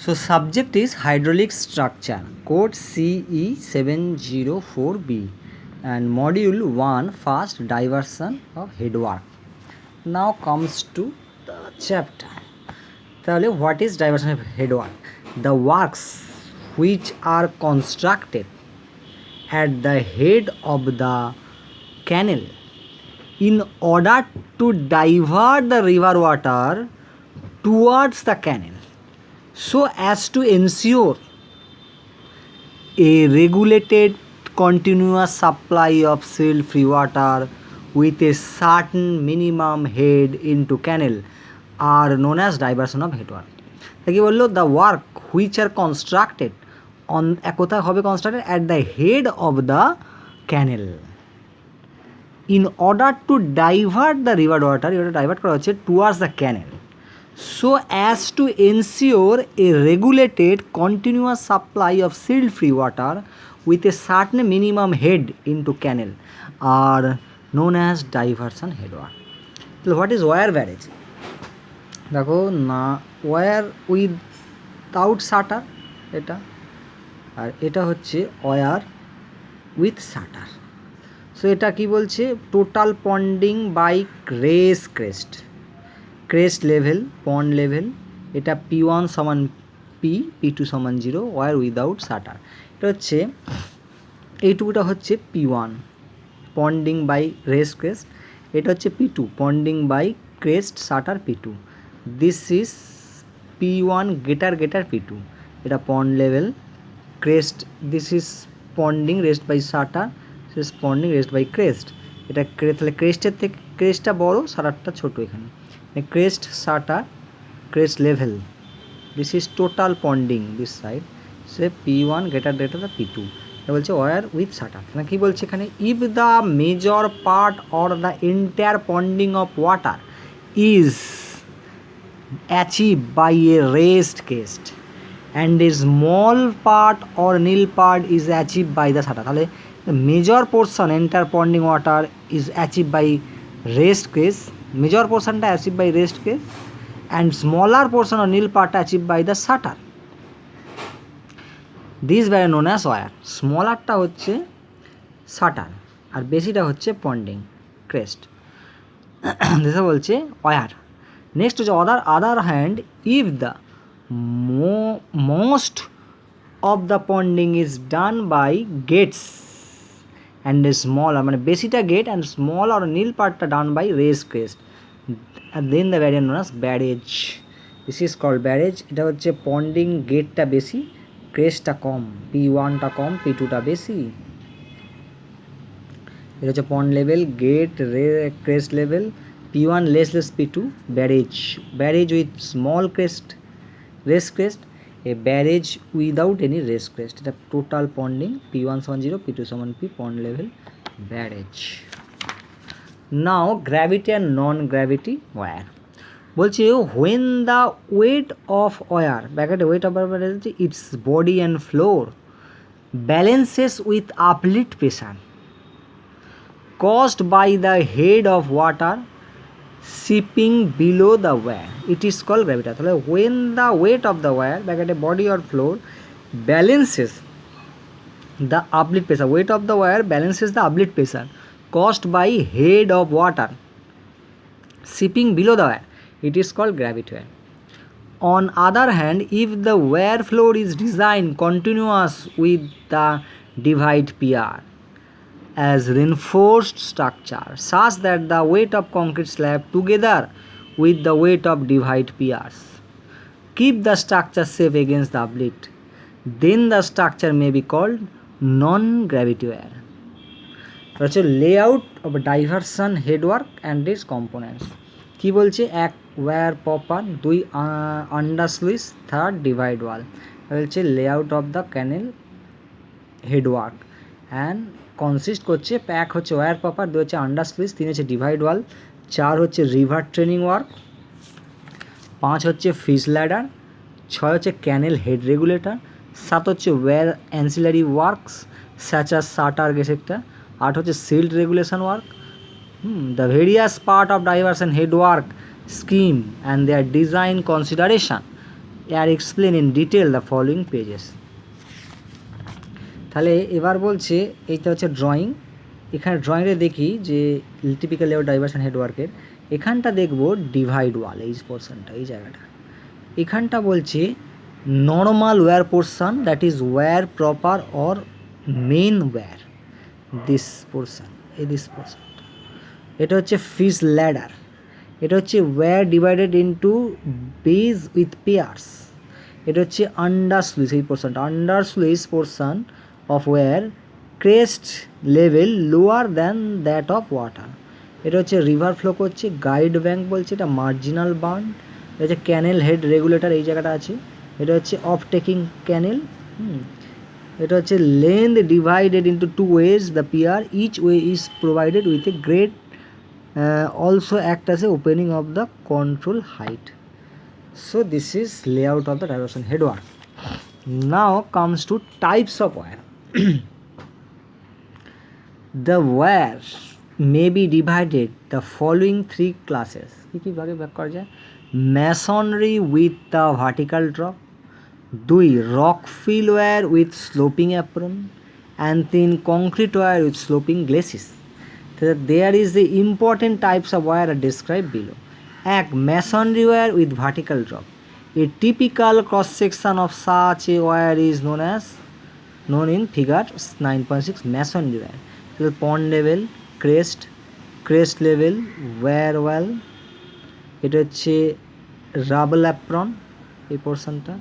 So subject is hydraulic structure, code CE704B, and module 1 fast diversion of headwork. Now comes to the chapter. তাহলে what is diversion of headwork? The works which are constructed at the head of the canal in order to divert the river water towards the canal, so as to ensure a regulated continuous supply of silt free water with a certain minimum head into canal are known as diversion of headwork. কি বললো, the work which are constructed on কোথায় হবে constructed at the head of the canal in order to divert the river water, divert করা হচ্ছে towards the canal, so as to ensure a regulated continuous supply of silt free water with a certain minimum head into canal are known as diversion headwork. So what is wire barrage? দেখো না, wire without shutter এটা, আর এটা হচ্ছে wire with shutter. So এটা কি বলছে, total ponding by crest level, pond level, এটা P1 সমান P, P2 সমান 0, ওয়্যার উইদাউট শাটার। এটা হচ্ছে এইটুকুটা হচ্ছে P1 পন্ডিং বাই ক্রেস্ট, এটা হচ্ছে P2 ponding by crest shutter P2। This is P1 greater P2, এটা pond level crest, this is ponding rest by shutter, this is ponding rest by crest. এটা তাহলে ক্রেস্টের থেকে ক্রেস্টটা বড়, শাটারটা ছোটো। এখানে crest shutter crest level, this is total ponding this side, say P1 greater P2। এটা বলছে ওয়্যার উইথ শাটার। না কি বলছে এখানে, if the major part or the entire ponding of water is achieved by a raised cast and a small part or nil part is achieved by the shutter, তাহলে the major portion entire ponding water is achieved by raised case, major portionটা achieved by raised case and smaller portion or nil part achieved by the shutter. These were known as wire. স্মলারটা হচ্ছে shutter আর বেশিটা হচ্ছে Ponting crest, যেটা বলছে weir. Next হচ্ছে other hand, if the most of the ponding is done by gates and a small, মানে বেশিটা gate and small আর নীল পার্টটা done by race crest, then the variant known as barrage. This is called barrage. এটা হচ্ছে Ponting গেটটা বেশি, ক্রেস্টটা কম, P1টা কম, P2টা বেশি। এটা হচ্ছে pond level, gate crest level, P1 less P2, barrage with small crest, race crest, a barrage without any race crest, এটা total ponding P1 সমান 0, P2 সমান P, pond level barrage. Now gravity and non gravity weir বলছে, when the weight of weir ব্যাকেটে weight of হচ্ছে its body and floor balances with uplift pressure caused by the head of water shipping below the wire, it is called gravity. তাহলে when the weight of the wire ব্যাকেটে body or floor balances the uplift pressure, weight of the wire balances the uplift pressure caused by head of water shipping below the wire, it is called gravity wire. On other hand, if the wire floor is designed continuous with the divide PR as reinforced structure such that the weight of concrete slab together with the weight of divide piers keep the structure safe against the uplift, then the structure may be called non-gravity wire. হচ্ছে layout of diversion headwork and its components। কি বলছে, এক wire proper, দুই under sluice, third divide ওয়াল। বলছে layout of the cancel headwork and consist করছে, এক হচ্ছে wire proper, দুই হচ্ছে আন্ডার স্লুইস, তিন হচ্ছে ডিভাইড ওয়াল, চার হচ্ছে রিভার ট্রেনিং ওয়ার্ক, পাঁচ হচ্ছে ফিশ ল্যাডার, ছয় হচ্ছে ক্যানেল হেড রেগুলেটর, সাত হচ্ছে weir ancillary works such as shutter gate sector, আট হচ্ছে silt regulation work. The various part of diversion head work scheme and their design consideration আর explain in detail the following pages. তাহলে এবার বলছে এইটা হচ্ছে ড্রয়িং। এখানে ড্রয়িংয়ে দেখি যে টিপিক্যাল লেআউট ডাইভারশন হেডওয়ার্কের এখানটা দেখব ডিভাইড ওয়াল, এই পোর্শনটা, এই জায়গাটা। এখানটা বলছে normal weir portion, that is weir proper or main weir, this portion, এই দিস পোর্শন। এটা হচ্ছে ফিশ ল্যাডার, এটা হচ্ছে weir divided into bays with piers. এটা হচ্ছে আন্ডার স্লুইস, এই পোর্শনটা under sluice portion of weir crest level lower than that of water. এটা হচ্ছে রিভার ফ্লো করছে। গাইড ব্যাঙ্ক বলছে এটা মার্জিনাল বার্ন। এটা হচ্ছে ক্যানেল হেড রেগুলেটর, এই জায়গাটা আছে। এটা হচ্ছে অফ টেকিং ক্যানেল। এটা হচ্ছে length divided into two ways the pier, each way is provided with a great also act as a opening of the control height. So this is layout of the diversion headwork. Now comes to types of wire. The wire may be divided the following three classes. কি ভাগে ভাগ করা যায়? Masonry with the vertical drop, 2 rock fill wire with sloping apron, and 3 concrete wire with sloping glacis. There is the important types of wire are described below. এক masonry wire with vertical drop. A typical cross section of such a wire is known in figure 9.6 masonry wire. So pond level, crest level, wire wall. এটা হচ্ছে rubble apron, এই পোর্শনটা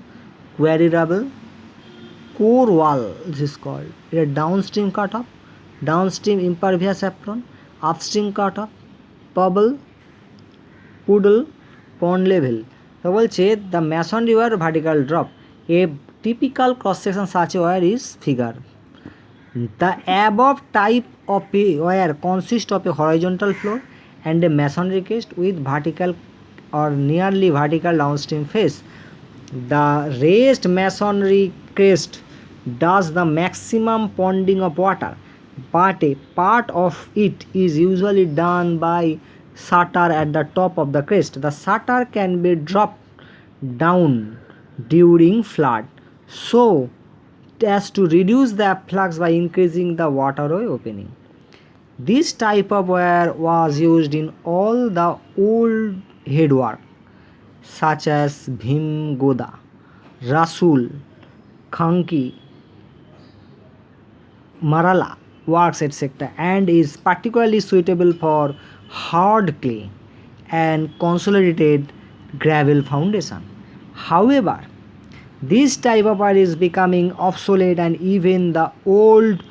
quarry rubble, core wall this is called. এটা downstream cut off, downstream impervious apron, upstream cut off, puddle, pond level. তো বলছে the masonry wire vertical drop, a typical cross section such a wire is figure. The above type of a wire consists of a horizontal floor and a masonry crest with vertical or nearly vertical downstream face. The raised masonry crest does the maximum ponding of water, but a part of it is usually done by shutter at the top of the crest. The shutter can be dropped down during flood so as to reduce the flux by increasing the waterway opening. This type of wire was used in all the old headwork such as Bhimgoda, Rasul, Khanki, Marala works etc., and is particularly suitable for hard clay and consolidated gravel foundation. However, this type of wire is becoming obsolete and even the old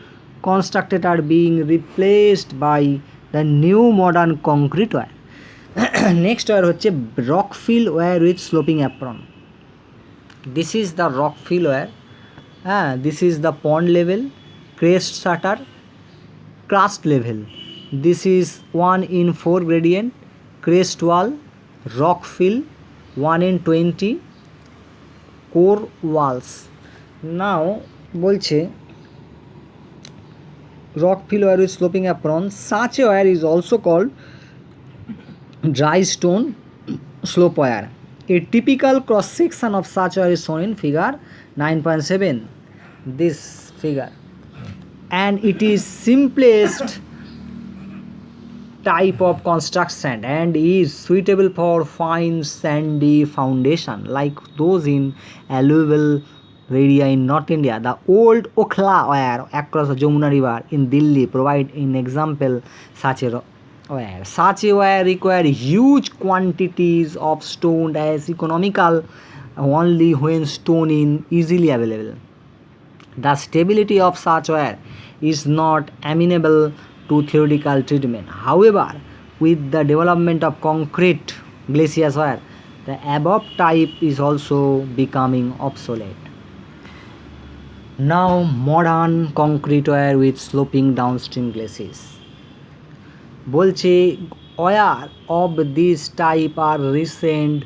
constructed are being replaced by the new modern concrete wire. Next wire হচ্ছে rock fill wire with sloping apron. This is the rock fill wire. This is the pond level, crest shutter, crust level. This is 1:4 gradient, crest wall, rock fill, 1:20 core walls. Now বলছে rock fill wire with sloping apron, such a wire is also called dry stone slope wire. A typical cross section of such wire is shown in figure 9.7, this figure, and it is simplest type of construction and is suitable for fine sandy foundation like those in alluvial area in North India. The old Okhla wire across the Jamuna river in Delhi provide an example such a wire. Such a wire require huge quantities of stone as economical only when stone is easily available. The stability of such wire is not amenable to theoretical treatment. However, with the development of concrete glacis wire, the above type is also becoming obsolete. Now modern concrete wire with sloping downstream glacis. বলছে wire of this type are recent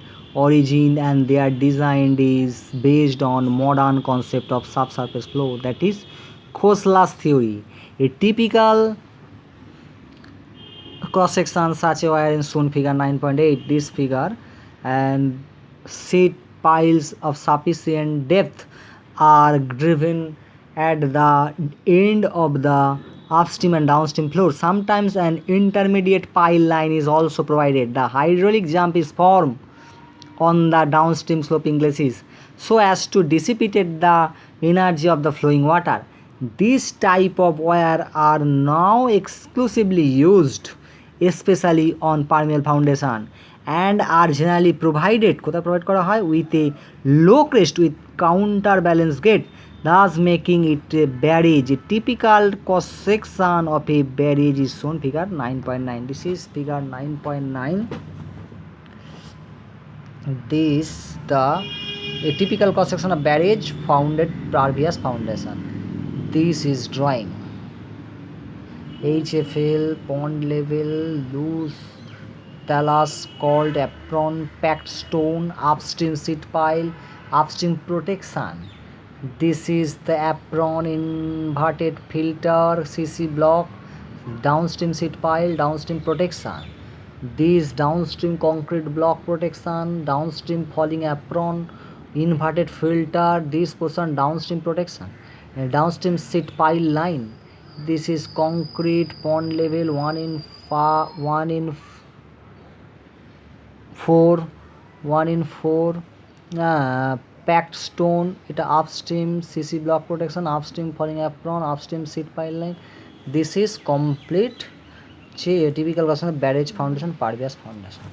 origin and their design is based on modern concept of subsurface flow, that is Khosla's theory. A typical cross section such a wire in shown figure 9.8, this figure, and sheet piles of sufficient depth are driven at the end of the upstream and downstream floor. Sometimes an intermediate pile line is also provided. The hydraulic jump is formed on the downstream sloping glacis so as to dissipate the energy of the flowing water. This type of wire are now exclusively used especially on permeable foundation and are generally provided with a low crest with counterbalance gate, thus making it a barrage. A typical cross section of a barrage is shown figure 9.9. This is figure 9.9. This a typical cross section of barrage founded pervious foundation. This is drawing. HFL, pond level, loose talus called apron, packed stone, upstream seat pile, upstream protection. This is the apron, inverted filter, CC block, downstream seat pile, downstream protection. This downstream concrete block protection, downstream falling apron, inverted filter, this portion downstream protection, downstream seat pile line. This is concrete pond level 1 in 4, packed stone, এটা upstream CC block protection, upstream falling apron, upstream seat pile line. This is complete typical version of barrage foundation, pervious foundation.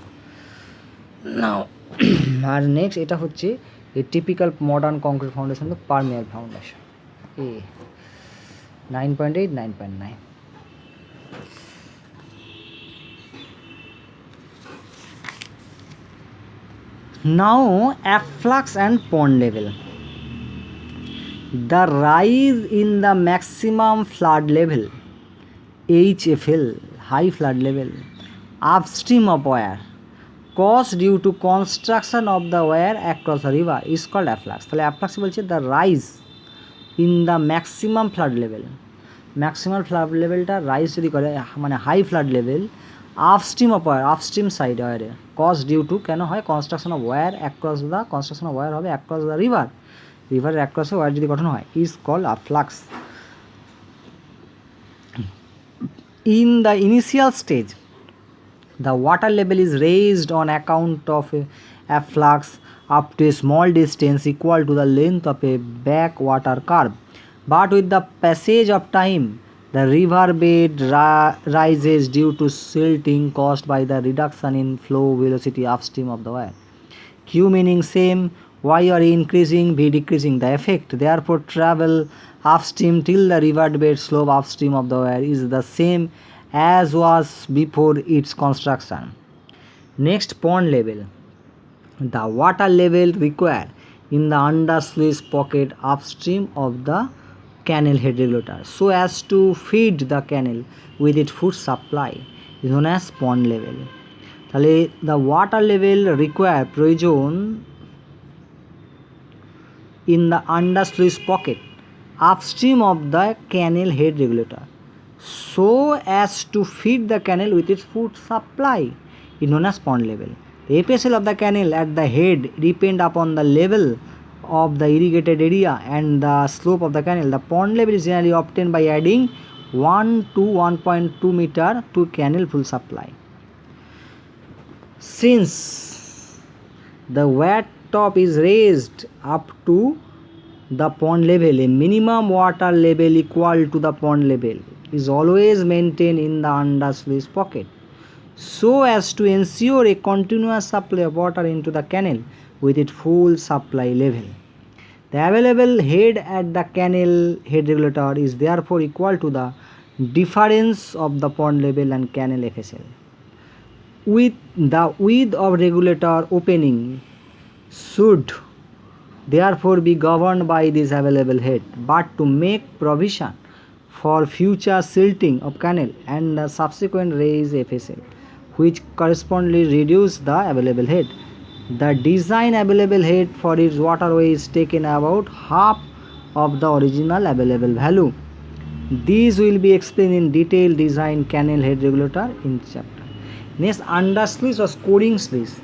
Now R next এটা হচ্ছে a typical modern concrete foundation, the permeable foundation. 9.8, 9.9. Now afflux and pond level. The rise in the maximum flood level, HFL, high flood level, upstream of wire caused due to construction of the wire across the river is called afflux. তাহলে afflux বলছে the rise in the maximum flood level. Maximum flood লেভেলটা rise যদি করে মানে high flood level upstream of weir, upstream side ওয়ারে cause due to কেন হয় construction of weir across the construction of weir হবে অ্যাক্রস দ্য রিভারের অ্যাক্রসে ওয়ার যদি গঠন হয় is called afflux. In the initial stage the water level is raised on account of a flux up to a small distance equal to the length of a backwater curve. But with the passage of time, the river bed rises due to silting caused by the reduction in flow velocity upstream of the wire. Q meaning same, Y are increasing, V decreasing. The effect therefore travel upstream till the river bed slope upstream of the wire is the same as was before its construction. Next, pond level. The water level required in the undersluice pocket upstream of the canal head regulator so as to feed the canal with its food supply is known as pond level. তাহলে the water level required প্রয়োজন in the undersluice pocket upstream of the canal head regulator so as to feed the canal with its food supply is known as pond level. The FSL of the canal at the head depend upon the level of the irrigated area and the slope of the canal. The pond level is generally obtained by adding 1 to 1.2 meter to canal full supply. Since the wet top is raised up to the pond level, a minimum water level equal to the pond level is always maintained in the undersluice pocket so as to ensure a continuous supply of water into the canal with its full supply level. The available head at the canal head regulator is therefore equal to the difference of the pond level and canal FSL. With the width of regulator opening should therefore be governed by this available head, but to make provision for future silting of canal and the subsequent raise FSL, which correspondingly reduce the available head. The design available head for its waterway is taken about half of the original available value. These will be explained in detail design canal head regulator in chapter. Next, undersluice or scoring sluice.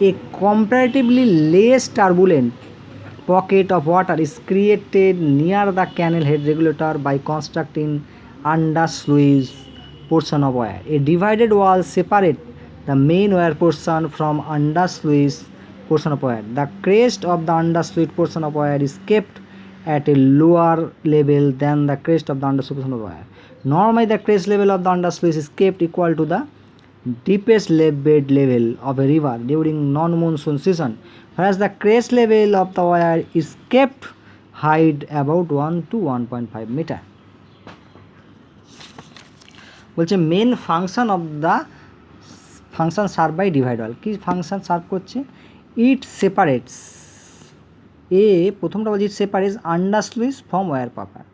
a comparatively less turbulent pocket of water is created near the canal head regulator by constructing under sluice portion of wire. A divided wall separates the main wire portion from under sluice portion of wire. The crest of the under sluice portion of wire is kept at a lower level than the crest of the under sluice portion of wire. Normally, the crest level of the under sluice is kept equal to the deepest bed level of a river during non-monsoon season, whereas the crest level of the wire is kept height about 1 to 1.5 meter. বলছে main function of the function serve by divide wall, কি function serve করছে? It separates, প্রথমটা বলছে it separates under sluice from weir proper,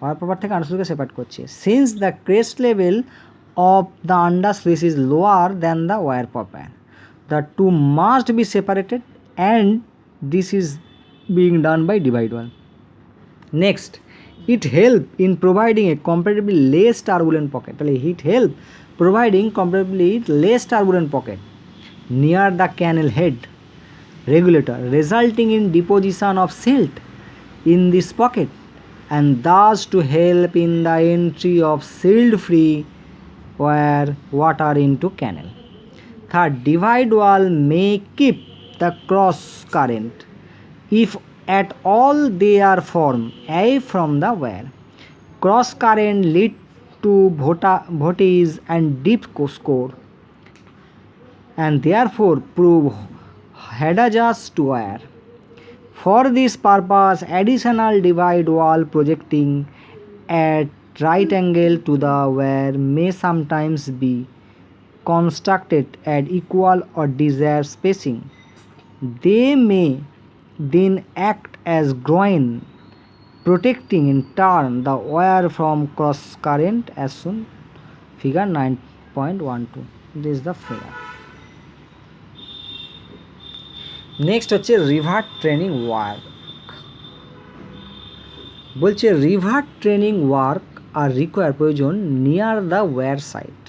weir proper থেকে under স্লুইসকে separate করছে। Since the crest level of the under sluice is lower than the wire paper, the two must be separated, and this is being done by divide wall. Next, it help in providing a comparatively less turbulent pocket. It help providing comparatively less turbulent pocket near the canal head regulator, resulting in deposition of silt in this pocket, and thus to help in the entry of silt free wire water into canal. Third, divide wall may keep the cross current if at all they are formed away from the wire. Cross current lead to voltage and deep score, and therefore prove hazardous to wire. For this purpose, additional divide wall projecting at right angle to the wire may sometimes be constructed at equal or desired spacing. They may then act as groin, protecting in turn the wire from cross current as shown figure 9.12. This is the figure. Next হচ্ছে river training work. বলছে river training work are require প্রয়োজন near the weir site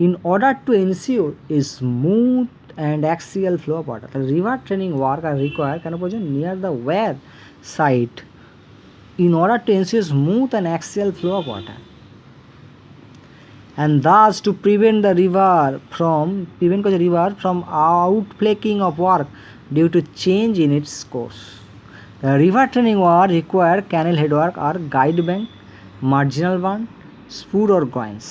in order to ensure a smooth and axial flow of water. তাহলে river training work are require কেন প্রয়োজন? Near the weir site in order to ensure smooth and axial flow of water, and thus to prevent the river from outflaking of work due to change in its course. The river training work require canal head work or guide bank, marginal burn, spur or groins.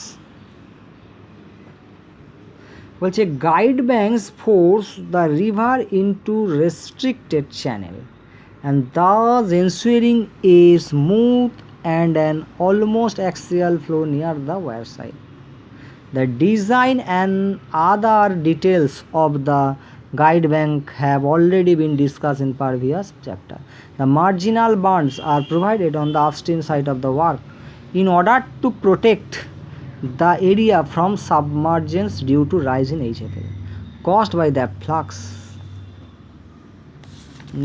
বলছে guide banks force the river into restricted channel and thus ensuring a smooth and an almost axial flow near the wire side. The design and other details of the guide bank have already been discussed in previous chapter. The marginal burns are provided on the upstream side of the work in order to protect the area from submergence due to rise in HFL caused by the flux.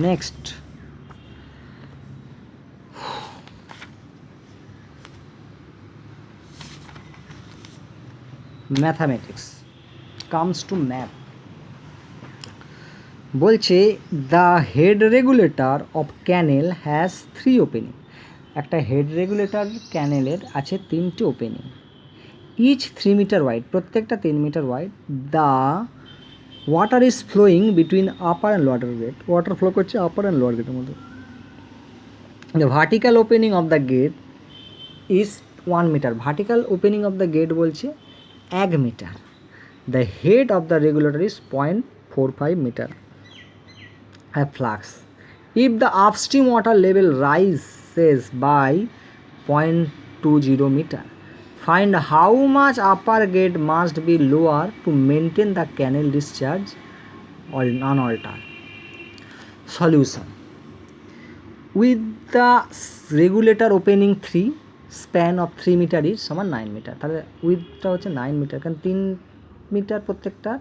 Next, mathematics comes to math. বলছে the head regulator of canal has 3 opening. একটা head regulator ক্যানেলের আছে 3টি opening, each 3 metre wide, প্রত্যেকটা 3 metre wide. The water is flowing between upper and lower gate, water flow করছে upper and lower গেটের মধ্যে। The vertical opening of the gate is 1 metre, vertical opening of the gate বলছে 1 metre. The head of the regulator is 0.45 metre a flux. If the upstream water level rises by 0.20 meter, find how much upper gate must be lower to maintain the canal discharge unaltered. Solution: with the regulator opening 3, span of 3 meter is সমান 9 metre. তাহলে উইথটা হচ্ছে 9 metre, কারণ 3 metre প্রত্যেকটা,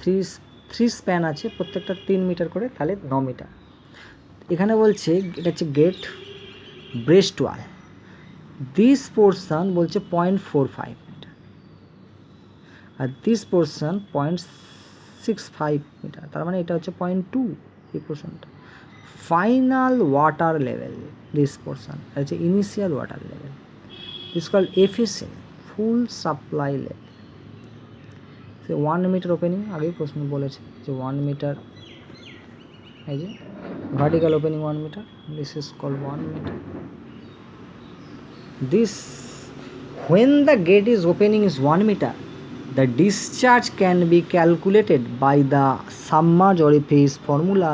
3 span আছে প্রত্যেকটা 3 metre করে, তাহলে 9 metre. এখানে বলছে এটা হচ্ছে gate breast wall, this portion বলছে 0.45 মিটার আর দিস পোর্শন 0.65 মিটার, তার মানে এটা হচ্ছে 0.2 এই পোর্শনটা। Final water level this portion হচ্ছে initial water level, this called FSL, full supply level. 1 metre opening, আগেই প্রশ্ন বলেছে যে 1 মিটার, এই যে vertical opening 1 metre, this is called 1 metre. This, when the gate is opening is 1 meter, the discharge can be calculated by the submerged orifice formula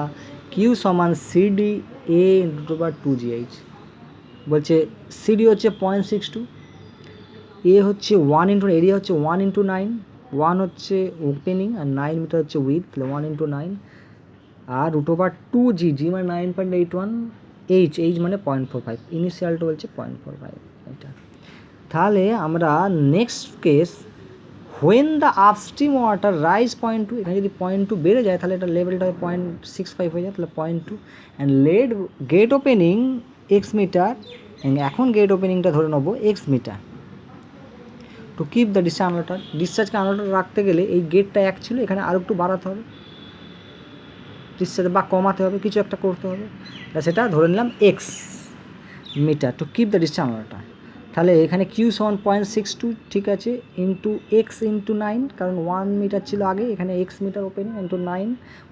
Q সমান CD A × 2GH। বলছে CD হচ্ছে 0.62, A হচ্ছে 1 into area হচ্ছে 1 into 9, 1 হচ্ছে opening আর 9 metre হচ্ছে with, তাহলে 1 into 9 আর √2G, G মানে 9.81, H মানে 0.45, ইনিশিয়ালটা বলছে 0.45 এটা। তাহলে আমরা next case, when the upstream water rise 0.2, এখানে যদি 0.2 বেড়ে যায় তাহলে এটা লেভেলটা 0.65 হয়ে যায়, তাহলে 0.2 and let gate opening x metre, এখন গেট ওপেনিংটা ধরে নেবো x metre. To keep the discharge unaltered, ডিসচার্জকে আনলোটার রাখতে গেলে এই গেটটা 1 ছিল, এখানে আরও একটু বাড়াতে হবে ডিসচার্জ, বা কমাতে হবে, কিছু একটা করতে হবে, সেটা ধরে নিলাম x metre to keep the discharge unaltered. তাহলে এখানে কিউ সমান 0.62, ঠিক আছে, ইন্টু এক্স ইন্টু 9, কারণ 1 মিটার ছিল আগে, এখানে x metre opening into 9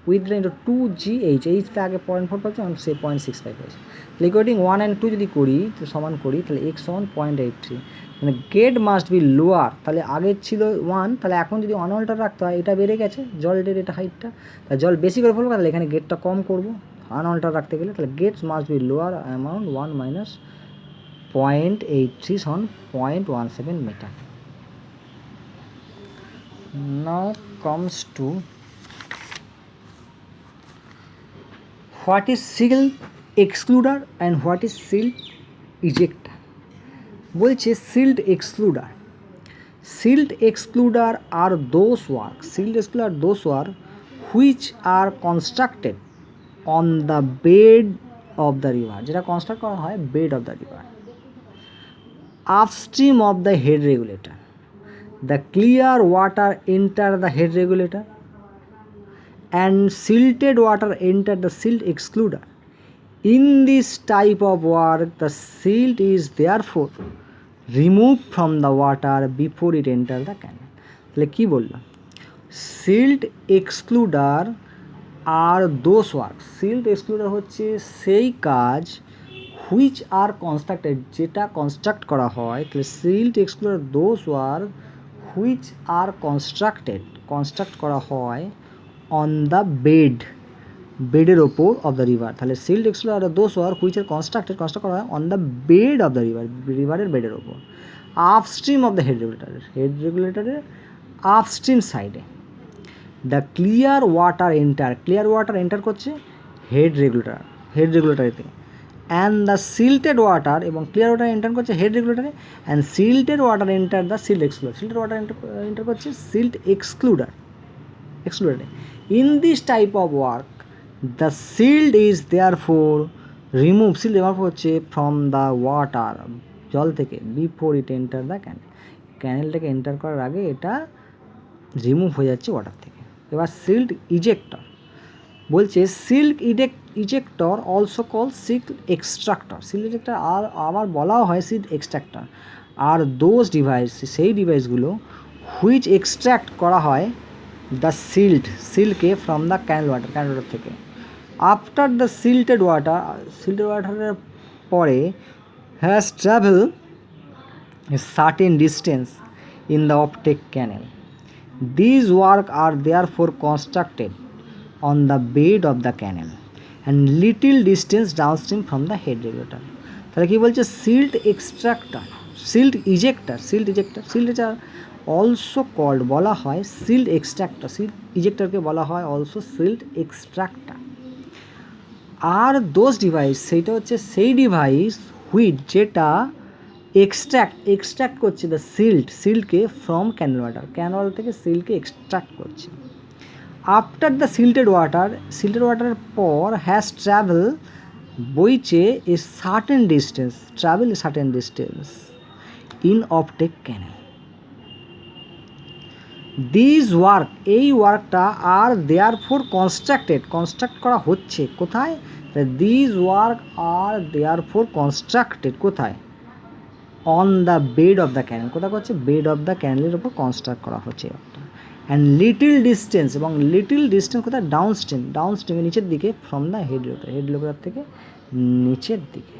with into 2GH, এইচটা আগে 0.4 পাচ্ছে, সে 0.65 হয়েছে। লিকুইডিং 1 and 2 যদি করি তো সমান করি, তাহলে এক্স সমান 0.83, মানে গেট মাস্ট বি লোয়ার, তাহলে আগে ছিল 1, তাহলে এখন যদি অনঅল্টার রাখতে হয়, এটা বেড়ে গেছে জলের এটা হাইটটা, তাহলে জল বেশি করে ফেলবো, তাহলে এখানে গেটটা কম করবো আনঅল্টার রাখতে গেলে, তাহলে gates must be lower amount 1 minus 0.83 সমান 0.17 meter. Now comes to what is silt excluder and what is silt ejector. বলছে silt excluder. Silt excluder are those work which are constructed on the bed of the river, যেটা construct করা হয় bed of the river, upstream of the head regulator. The clear water enter the head regulator and silted water enter the silt excluder. In this type of work, the silt is therefore removed from the water before it enter the canal. তাহলে কি বললাম, silt excluder are those work, silt excluder হচ্ছে সেই কাজ which are constructed, যেটা construct করা হয়, তাহলে silt excluder those work which are construct করা হয় on the বেডের ওপর অফ দ্য রিভার, তাহলে silt excluder are those work which are construct করা হয় on the bed of the river, রিভারের বেডের ওপর, আপস্ট্রিম অফ দ্য হেড রেগুলেটরের আপস্ট্রিম সাইডে। দ্য ক্লিয়ার ওয়াটার এন্টার করছে হেড রেগুলেটরেতে, অ্যান্ড দ্য সিল্টেড ওয়াটার, এবং ক্লিয়ার ওয়াটার এন্টার করছে হেড রেগুলেটরে, and silted water enter the silt excluder, silted water enter করছে সিল্ট এক্সক্লুডারে। In this type of work the silt is therefore remove, silt remove হচ্ছে from the water, জল থেকে, before it enter the ক্যানেলটাকে enter করার আগে এটা remove হয়ে যাচ্ছে ওয়াটার থেকে। এবার সিল্ট ইজেক্টর বলছে, silt ejector also call silt extractor, silt ejector আর আবার বলাও হয় silt extractor, are those device, সেই ডিভাইসগুলো হুইচ এক্সট্র্যাক্ট করা হয় দ্য সিল্টকে ফ্রম দ্য ক্যানেল ওয়াটার থেকে। আফটার দ্য সিল্টেড ওয়াটারের পরে has travel certain distance in the offtake canal, these work are therefore constructed on the bed of the canal and little distance downstream from the head regulator. তাহলে কি বলছে, silt ejector also called, বলা হয় silt extractor, silt ইজেক্টরকে বলা হয় also silt extractor. Are those device, সেইটা হচ্ছে সেই ডিভাইস হুইচ, যেটা এক্সট্রাক্ট করছে দ্য সিল্টকে ফ্রম ক্যানেল থেকে সিল্টকে এক্সট্রাক্ট করছে। আফটার দ্য সিল্টেড ওয়াটারের পর হ্যাজ ট্রাভেল বইছে a certain distance in offtake canal. This work, এই ওয়ার্কটা আর দেয়ার ফোর কনস্ট্রাক্ট করা হচ্ছে কোথায়? This work are therefore constructed কোথায়? On the bed of the canal, কোথায় করছে? বেড অফ দ্য ক্যানেলের ওপর কনস্ট্রাক্ট করা হচ্ছে একটা। অ্যান্ড লিটিল ডিস্টেন্স, এবং লিটিল ডিস্টেন্স কোথায়? ডাউন স্ট্রিমে নিচের দিকে, ফ্রম দ্য হেড লোকার থেকে নিচের দিকে।